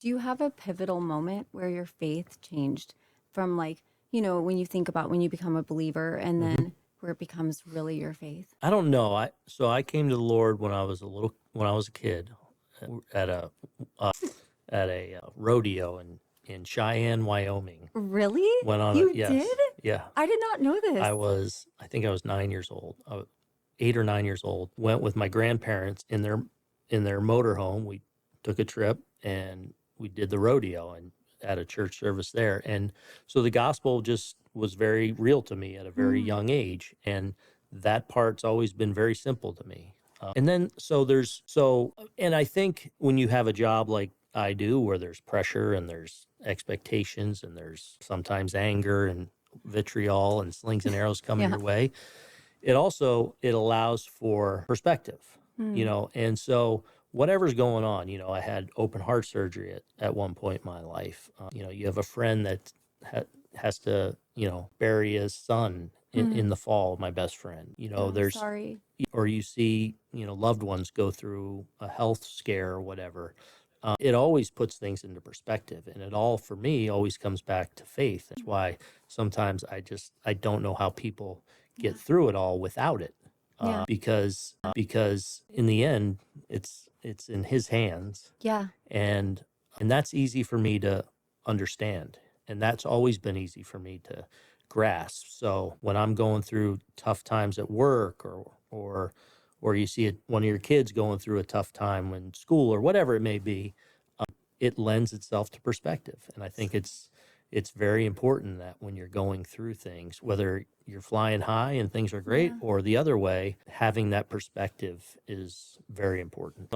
Do you have a pivotal moment where your faith changed from like, when you think about when you become a believer and hmm then where it becomes really your faith? I don't know. I came to the Lord when I was a kid, at uh, a rodeo in Cheyenne, Wyoming. Really? Went on a You did? yes, yeah. I did not know this. I think I was 9 years old. 8 or 9 years old. Went with my grandparents in their motorhome. We took a trip and we did the rodeo and at a church service there. And so the gospel just was very real to me at a very Hmm. young age, and that part's always been very simple to me. And then so there's so and I think when you have a job like I do, where there's pressure and there's expectations and there's sometimes anger and vitriol and slings and arrows coming Yeah. your way, it allows for perspective, Hmm. and so whatever's going on, I had open heart surgery at one point in my life. You have a friend that ha- has to, bury his son Hmm. in the fall, my best friend. Oh, I'm There's sorry. or you see, loved ones go through a health scare or whatever. It always puts things into perspective, and it all for me always comes back to faith. That's why sometimes I don't know how people get Yeah. through it all without it, Yeah. because in the end it's in His hands, Yeah. and that's easy for me to understand, and that's always been easy for me to grasp. So when I'm going through tough times at work, or you see one of your kids going through a tough time in school or whatever it may be, it lends itself to perspective. And I think it's very important that when you're going through things, whether you're flying high and things are great Yeah. or the other way, having that perspective is very important.